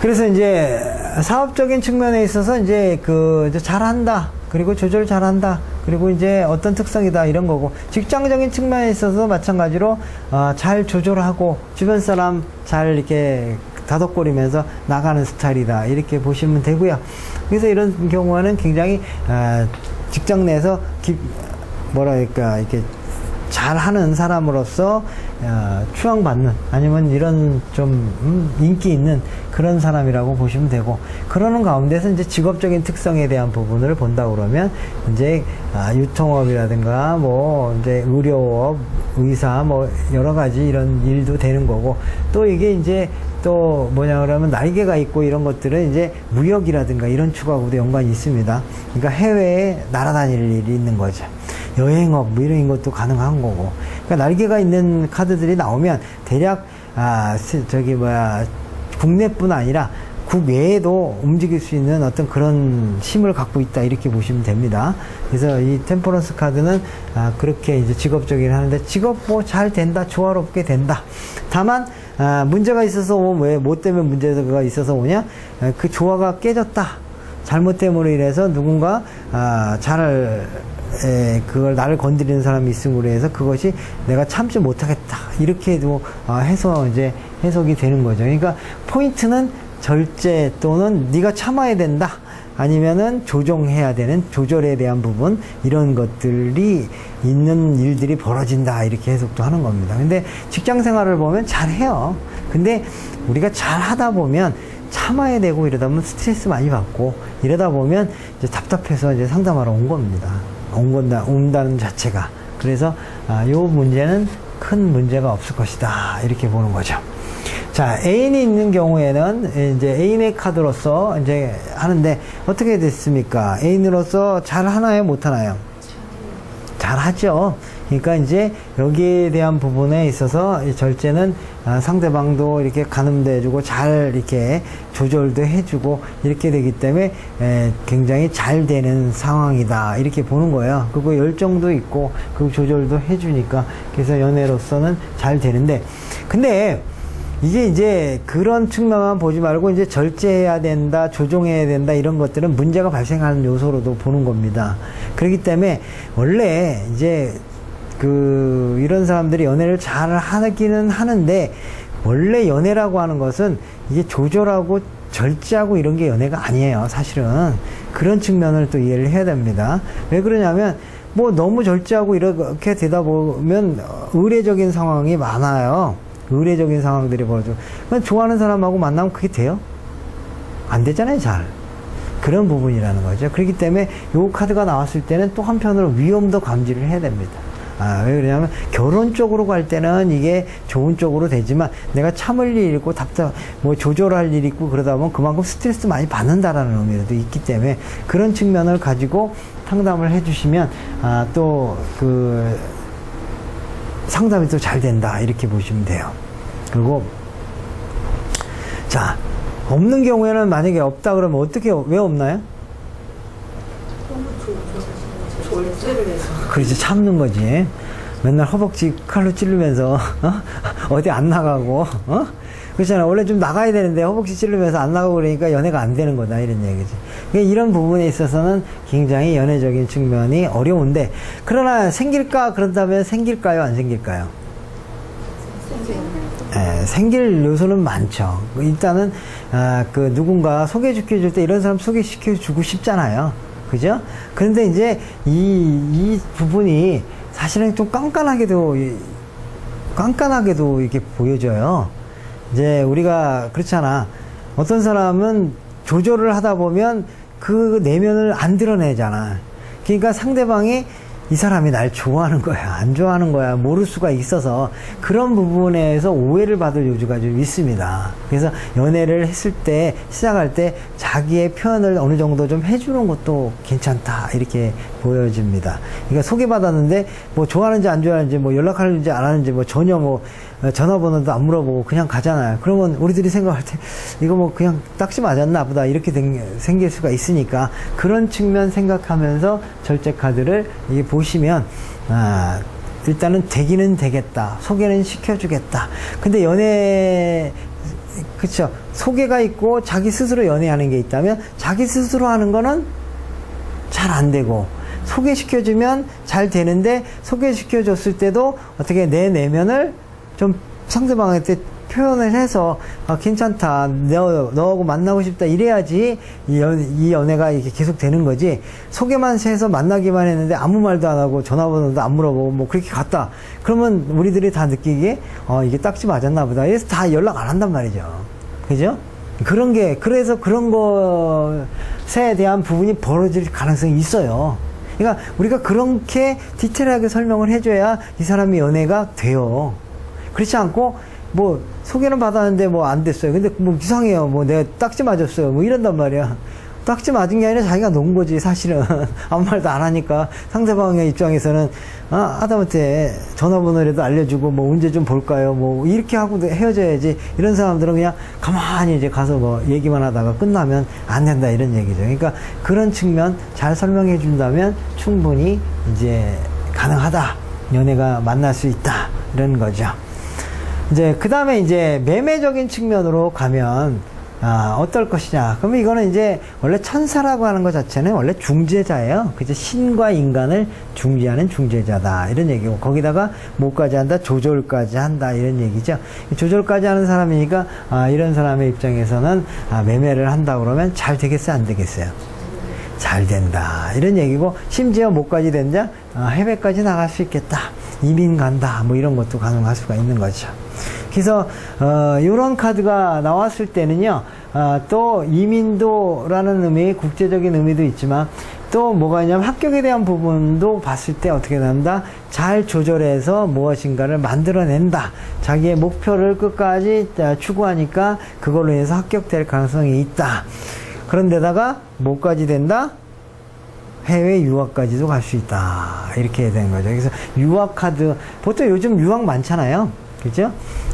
그래서 이제 사업적인 측면에 있어서 이제 이제 잘한다. 그리고 조절 잘한다. 그리고 이제 어떤 특성이다. 이런 거고. 직장적인 측면에 있어서 마찬가지로, 잘 조절하고, 주변 사람 잘 이렇게 다독거리면서 나가는 스타일이다. 이렇게 보시면 되고요. 그래서 이런 경우는 굉장히, 직장 내에서 뭐랄까, 이렇게 잘하는 사람으로서 추앙받는 아니면 이런 좀 인기 있는 그런 사람이라고 보시면 되고, 그러는 가운데서 이제 직업적인 특성에 대한 부분을 본다 그러면 이제 유통업이라든가 뭐 이제 의료업, 의사 뭐 여러 가지 이런 일도 되는 거고, 또 이게 이제 또 뭐냐 그러면 날개가 있고 이런 것들은 이제 무역이라든가 이런 축하하고도 연관이 있습니다. 그러니까 해외에 날아다닐 일이 있는 거죠. 여행업 뭐 이런 것도 가능한 거고. 그러니까 날개가 있는 카드들이 나오면 대략 국내뿐 아니라 국외에도 움직일 수 있는 어떤 그런 힘을 갖고 있다, 이렇게 보시면 됩니다. 그래서 이 템퍼런스 카드는 그렇게 이제 직업적이긴 하는데, 직업 뭐 잘 된다, 조화롭게 된다. 다만 문제가 있어서 왜 뭐 때문에 문제가 있어서 오냐, 그 조화가 깨졌다, 잘못 때문에 이래서 누군가 그걸 나를 건드리는 사람이 있음으로 해서 그것이 내가 참지 못하겠다, 이렇게도 해서 이제 해석이 되는 거죠. 그러니까 포인트는 절제 또는 네가 참아야 된다, 아니면은 조정해야 되는 조절에 대한 부분, 이런 것들이 있는 일들이 벌어진다, 이렇게 해석도 하는 겁니다. 근데 직장 생활을 보면 잘해요. 근데 우리가 잘 하다 보면 참아야 되고, 이러다 보면 스트레스 많이 받고, 이러다 보면 이제 답답해서 이제 상담하러 온 겁니다. 온다는 자체가. 그래서 요 문제는 큰 문제가 없을 것이다, 이렇게 보는 거죠. 자, 애인이 있는 경우에는 이제 애인의 카드로서 이제 하는데, 어떻게 됐습니까? 애인으로서 잘 하나요, 못 하나요? 잘 하죠. 그러니까 이제 여기에 대한 부분에 있어서 이 절제는 상대방도 이렇게 가늠도 해주고 잘 이렇게 조절도 해주고 이렇게 되기 때문에 굉장히 잘 되는 상황이다, 이렇게 보는 거예요. 그리고 열정도 있고 그 조절도 해주니까, 그래서 연애로서는 잘 되는데, 근데 이게 이제 그런 측면만 보지 말고 이제 절제해야 된다, 조종해야 된다, 이런 것들은 문제가 발생하는 요소로도 보는 겁니다. 그렇기 때문에 원래 이제 이런 사람들이 연애를 잘 하기는 하는데, 원래 연애라고 하는 것은 이게 조절하고 절제하고 이런 게 연애가 아니에요, 사실은. 그런 측면을 또 이해를 해야 됩니다. 왜 그러냐면, 뭐 너무 절제하고 이렇게 되다 보면 의례적인 상황이 많아요. 의례적인 상황들이 벌어져. 좋아하는 사람하고 만나면 그게 돼요? 안 되잖아요, 잘. 그런 부분이라는 거죠. 그렇기 때문에 요 카드가 나왔을 때는 또 한편으로 위험도 감지를 해야 됩니다. 왜 그러냐면, 결혼 쪽으로 갈 때는 이게 좋은 쪽으로 되지만, 내가 참을 일이 있고, 뭐 조절할 일이 있고, 그러다 보면 그만큼 스트레스 많이 받는다라는 의미도 있기 때문에, 그런 측면을 가지고 상담을 해주시면, 상담이 또 잘 된다, 이렇게 보시면 돼요. 그리고, 자, 없는 경우에는 만약에 없다 그러면 왜 없나요? 절제를 해서. 그렇지, 참는 거지. 맨날 허벅지 칼로 찌르면서 어디 안 나가고, 그렇잖아. 원래 좀 나가야 되는데 허벅지 찌르면서 안 나가고 그러니까 연애가 안 되는 거다, 이런 얘기지. 그러니까 이런 부분에 있어서는 굉장히 연애적인 측면이 어려운데, 그러나 그런다면 생길까요, 안 생길까요? 생길 요소는 많죠. 일단은 누군가 소개시켜줄 때 이런 사람 소개시켜주고 싶잖아요. 그죠? 그런데 이제 이 부분이 사실은 좀 깐깐하게도 이렇게 보여져요. 이제 우리가 그렇잖아. 어떤 사람은 조절을 하다 보면 그 내면을 안 드러내잖아. 그러니까 상대방이 이 사람이 날 좋아하는 거야, 안 좋아하는 거야, 모를 수가 있어서 그런 부분에서 오해를 받을 요지가 좀 있습니다. 그래서 연애를 시작할 때 자기의 표현을 어느 정도 좀 해주는 것도 괜찮다, 이렇게 보여집니다. 그러니까 소개받았는데 뭐 좋아하는지 안 좋아하는지, 뭐 연락하는지 안 하는지, 뭐 전혀 뭐 전화번호도 안 물어보고 그냥 가잖아요. 그러면 우리들이 생각할 때 이거 뭐 그냥 딱지 맞았나 보다, 이렇게 생길 수가 있으니까, 그런 측면 생각하면서 절제 카드를 이게 보시면 일단은 되기는 되겠다, 소개는 시켜주겠다. 근데 연애 그쵸. 소개가 있고 자기 스스로 연애하는 게 있다면 자기 스스로 하는 거는 잘 안 되고, 소개시켜주면 잘 되는데 소개시켜줬을 때도 어떻게 내 내면을 좀 상대방한테 표현을 해서 괜찮다, 너하고 만나고 싶다 이래야지 이 연애가 이렇게 계속 되는 거지. 소개만 해서 만나기만 했는데 아무 말도 안 하고 전화번호도 안 물어보고 뭐 그렇게 갔다 그러면 우리들이 다 느끼기에 이게 딱지 맞았나 보다 그래서 다 연락 안 한단 말이죠. 그죠? 그런 게, 그래서 그런 것에 대한 부분이 벌어질 가능성이 있어요. 그러니까 우리가 그렇게 디테일하게 설명을 해줘야 이 사람이 연애가 돼요. 그렇지 않고 뭐 소개는 받았는데 뭐 안 됐어요. 근데 뭐 이상해요. 뭐 내가 딱지 맞았어요. 뭐 이런단 말이야. 딱지 맞은 게 아니라 자기가 놓은 거지 사실은. 아무 말도 안 하니까 상대방의 입장에서는 아담한테 전화번호라도 알려주고 뭐 언제 좀 볼까요? 뭐 이렇게 하고 헤어져야지. 이런 사람들은 그냥 가만히 이제 가서 뭐 얘기만 하다가 끝나면 안 된다 이런 얘기죠. 그러니까 그런 측면 잘 설명해 준다면 충분히 이제 가능하다. 연애가 만날 수 있다. 이런 거죠. 이제 그 다음에 이제 매매적인 측면으로 가면 어떨 것이냐. 그러면 이거는 이제 원래 천사라고 하는 것 자체는 원래 중재자예요. 그죠? 신과 인간을 중재하는 중재자다. 이런 얘기고, 거기다가 뭐까지 한다? 조절까지 한다. 이런 얘기죠. 조절까지 하는 사람이니까, 이런 사람의 입장에서는, 매매를 한다 그러면 잘 되겠어요? 안 되겠어요? 잘 된다. 이런 얘기고, 심지어 뭐까지 된다? 해외까지 나갈 수 있겠다. 이민 간다. 뭐 이런 것도 가능할 수가 있는 거죠. 그래서 이런 카드가 나왔을 때는요, 또 이민도라는 의미, 국제적인 의미도 있지만 또 뭐가 있냐면 합격에 대한 부분도 봤을 때 어떻게 된다? 잘 조절해서 무엇인가를 만들어낸다. 자기의 목표를 끝까지 추구하니까 그걸로 인해서 합격될 가능성이 있다. 그런데다가 뭐까지 된다? 해외 유학까지도 갈 수 있다. 이렇게 되는 거죠. 그래서 유학 카드, 보통 요즘 유학 많잖아요. 그죠?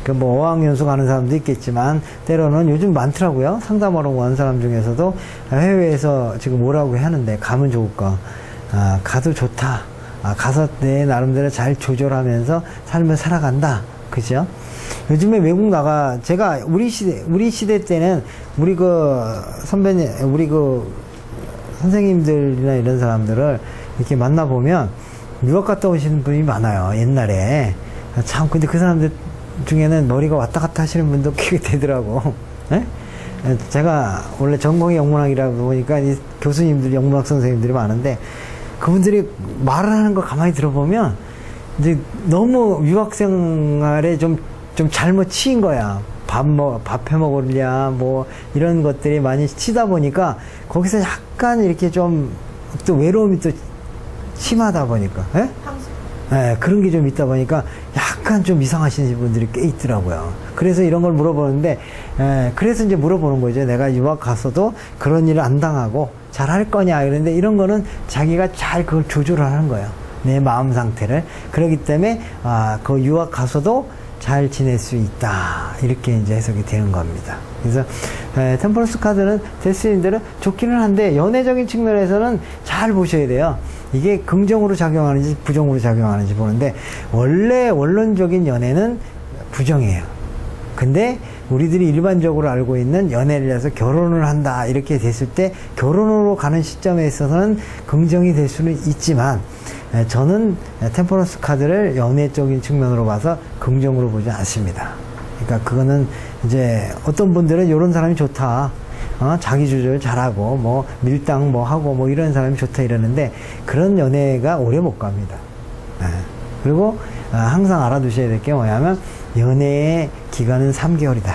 그 뭐 어학연수 가는 사람도 있겠지만 때로는 요즘 많더라고요. 상담하러 온 사람 중에서도 해외에서 지금 오라고 하는데 가면 좋을 거. 가도 좋다. 가서 내 나름대로 잘 조절하면서 삶을 살아간다. 그죠? 요즘에 외국 제가 우리 시대 때는 우리 선생님들이나 이런 사람들을 이렇게 만나보면 유학 갔다 오시는 분이 많아요. 옛날에. 참, 근데 그 사람들 중에는 머리가 왔다 갔다 하시는 분도 꽤 되더라고. 네? 제가 원래 전공이 영문학이라고 보니까 이 교수님들이, 영문학 선생님들이 많은데 그분들이 말을 하는 거 가만히 들어보면 이제 너무 유학 생활에 좀 잘못 치인 거야. 밥 해 먹으랴, 뭐, 이런 것들이 많이 치다 보니까, 거기서 약간 이렇게 좀, 또 외로움이 또 심하다 보니까, 예? 예, 그런 게 좀 있다 보니까, 약간 좀 이상하신 분들이 꽤 있더라고요. 그래서 이런 걸 물어보는데, 그래서 이제 물어보는 거죠. 내가 유학 가서도 그런 일을 안 당하고, 잘 할 거냐, 이런데, 이런 거는 자기가 잘 그걸 조절을 하는 거예요. 내 마음 상태를. 그렇기 때문에, 그 유학 가서도, 잘 지낼 수 있다. 이렇게 이제 해석이 되는 겁니다. 그래서 템퍼런스 카드는 데스티니들은 좋기는 한데 연애적인 측면에서는 잘 보셔야 돼요. 이게 긍정으로 작용하는지 부정으로 작용하는지 보는데 원래 원론적인 연애는 부정이에요. 근데 우리들이 일반적으로 알고 있는 연애를 해서 결혼을 한다 이렇게 됐을 때 결혼으로 가는 시점에 있어서는 긍정이 될 수는 있지만 저는 템퍼런스 카드를 연애적인 측면으로 봐서 긍정으로 보지 않습니다. 그러니까 그거는 이제 어떤 분들은 이런 사람이 좋다. 자기 조절 잘하고 뭐 밀당 뭐 하고 뭐 이런 사람이 좋다 이러는데 그런 연애가 오래 못 갑니다. 그리고 항상 알아두셔야 될 게 뭐냐면 연애의 기간은 3개월이다.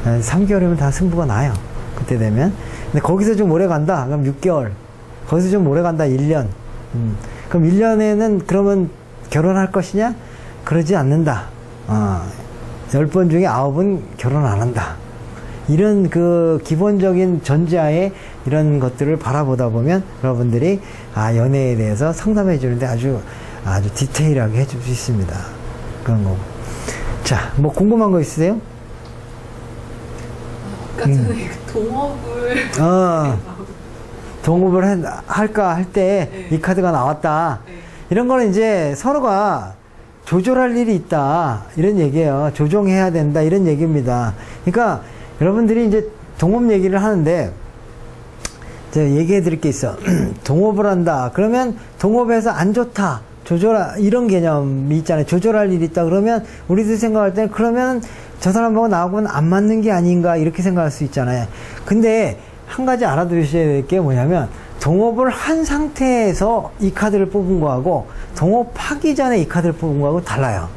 3개월이면 다 승부가 나요. 그때 되면. 근데 거기서 좀 오래 간다. 그럼 6개월. 거기서 좀 오래 간다. 1년. 그럼 1년에는 그러면 결혼할 것이냐? 그러지 않는다. 10번 중에 9은 결혼 안 한다. 이런 그 기본적인 전제하에 이런 것들을 바라보다 보면 여러분들이 연애에 대해서 상담해 주는데 아주 디테일하게 해줄 수 있습니다. 그런 거고. 자, 뭐 궁금한 거 있으세요? 아까 전에 동업을 할까 할 때 이 카드가 나왔다. 이런 거는 이제 서로가 조절할 일이 있다 이런 얘기예요. 조정해야 된다 이런 얘기입니다. 그러니까 여러분들이 이제 동업 얘기를 하는데 제가 얘기해 드릴 게 있어. 동업을 한다 그러면 동업에서 안 좋다 이런 개념이 있잖아요. 조절할 일이 있다 그러면 우리들 생각할 때는 그러면 저 사람하고 나하고는 안 맞는 게 아닌가 이렇게 생각할 수 있잖아요. 근데 한 가지 알아두셔야 될 게 뭐냐면 동업을 한 상태에서 이 카드를 뽑은 거하고 동업하기 전에 이 카드를 뽑은 거하고 달라요.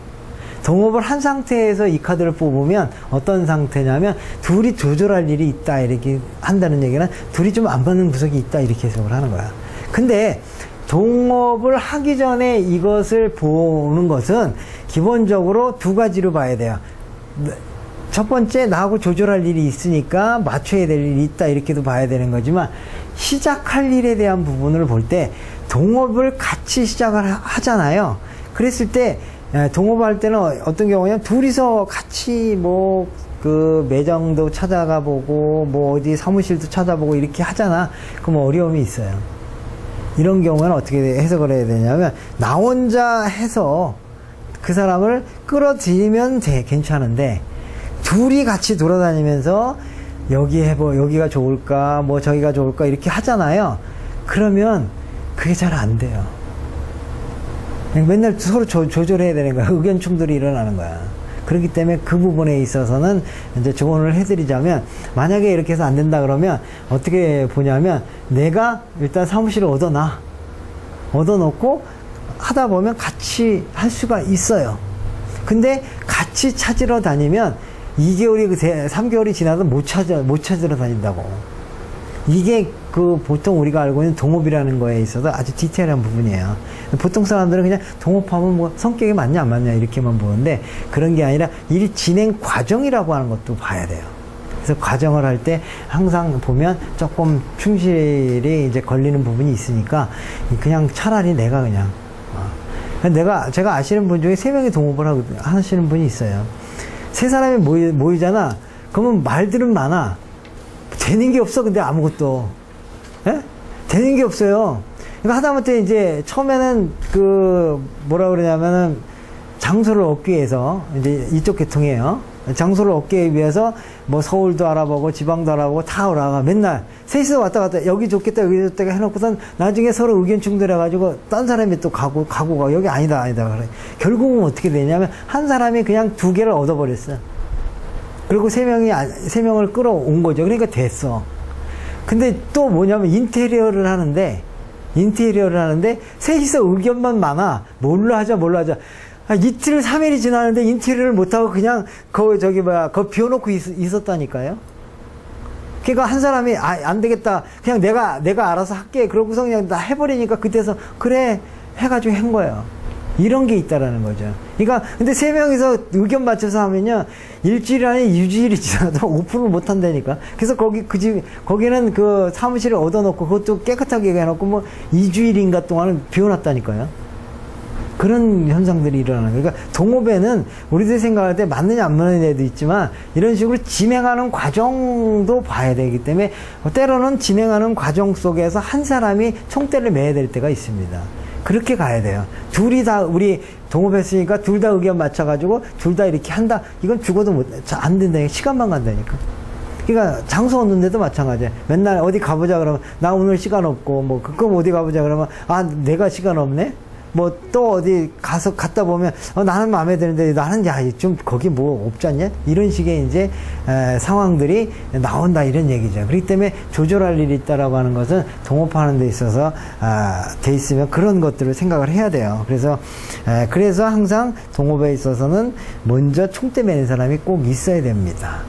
동업을 한 상태에서 이 카드를 뽑으면 어떤 상태냐면 둘이 조절할 일이 있다 이렇게 한다는 얘기는 둘이 좀 안 맞는 구석이 있다 이렇게 해석을 하는 거야. 근데 동업을 하기 전에 이것을 보는 것은 기본적으로 두 가지로 봐야 돼요. 첫 번째, 나하고 조절할 일이 있으니까 맞춰야 될 일이 있다 이렇게도 봐야 되는 거지만, 시작할 일에 대한 부분을 볼 때 동업을 같이 시작을 하잖아요. 그랬을 때 동업할 때는 어떤 경우냐면 둘이서 같이 그 매장도 찾아가 보고 어디 사무실도 찾아보고 이렇게 하잖아. 그럼 어려움이 있어요. 이런 경우에는 어떻게 해석을 해야 되냐면, 나 혼자 해서 그 사람을 끌어들이면 괜찮은데, 둘이 같이 돌아다니면서 여기가 좋을까 저기가 좋을까 이렇게 하잖아요. 그러면 그게 잘 안 돼요. 맨날 서로 조절해야 되는 거야. 의견 충돌이 일어나는 거야. 그렇기 때문에 그 부분에 있어서는 이제 조언을 해드리자면, 만약에 이렇게 해서 안 된다 그러면 어떻게 보냐면, 내가 일단 사무실을 얻어놓고 하다 보면 같이 할 수가 있어요. 근데 같이 찾으러 다니면 2개월이 3개월이 지나도 못 찾으러 다닌다고. 이게 보통 우리가 알고 있는 동업이라는 거에 있어서 아주 디테일한 부분이에요. 보통 사람들은 그냥 동업하면 성격이 맞냐 안 맞냐 이렇게만 보는데, 그런 게 아니라 일 진행 과정이라고 하는 것도 봐야 돼요. 그래서 과정을 할 때 항상 보면 조금 충실이 이제 걸리는 부분이 있으니까, 그냥 차라리 내가 제가 아시는 분 중에 3명이 동업을 하시는 분이 있어요. 3사람이 모이잖아. 그러면 말들은 많아. 되는 게 없어. 근데 아무것도. 예? 되는 게 없어요. 그러니까 하다못해 이제 처음에는 뭐라 그러냐면은, 장소를 얻기 위해서, 이제 이쪽 계통이에요. 장소를 얻기 위해서 서울도 알아보고 지방도 알아보고 다 올라가. 맨날 셋이서 왔다 갔다 여기 좋겠다 여기 좋겠다 해놓고선 나중에 서로 의견 충돌해가지고 딴 사람이 또 가고 여기 아니다 그래. 결국은 어떻게 되냐면, 한 사람이 그냥 2개를 얻어버렸어요. 그리고 3명을 끌어온 거죠. 그러니까 됐어. 근데 또 뭐냐면 인테리어를 하는데 셋이서 의견만 많아. 뭘로 하자. 이틀 3일이 지나는데 인테리어를 못하고 그냥 비워놓고 있었다니까요. 그러니까 한 사람이 안 되겠다, 그냥 내가 알아서 할게, 그러고서 그냥 다 해버리니까 그때서 그래 해가지고 한 거예요. 이런 게 있다라는 거죠. 그러니까 근데 3명이서 의견 맞춰서 하면요, 일주일 안에 2주일이 지나도 오픈을 못 한다니까. 그래서 거기는 그 사무실을 얻어놓고 그것도 깨끗하게 해놓고 2주일인가 동안은 비워놨다니까요. 그런 현상들이 일어나는 거예요. 그러니까 동업에는 우리들이 생각할 때 맞느냐 안 맞느냐 애도 있지만, 이런 식으로 진행하는 과정도 봐야 되기 때문에, 때로는 진행하는 과정 속에서 한 사람이 총대를 매야 될 때가 있습니다. 그렇게 가야 돼요. 둘이 다, 우리 동업했으니까 둘 다 의견 맞춰가지고 둘 다 이렇게 한다, 이건 죽어도 안 된다니까. 시간만 간다니까. 그러니까 장소 얻는데도 마찬가지야. 맨날 어디 가보자 그러면 나 오늘 시간 없고, 그럼 어디 가보자 그러면 내가 시간 없네? 또 어디 갔다 보면 나는 마음에 드는데 나는 좀 거기 없지 않냐? 이런 식의 이제 상황들이 나온다 이런 얘기죠. 그렇기 때문에 조절할 일이 있다라고 하는 것은 동업하는 데 있어서 돼 있으면 그런 것들을 생각을 해야 돼요. 그래서 항상 동업에 있어서는 먼저 총대 매는 사람이 꼭 있어야 됩니다.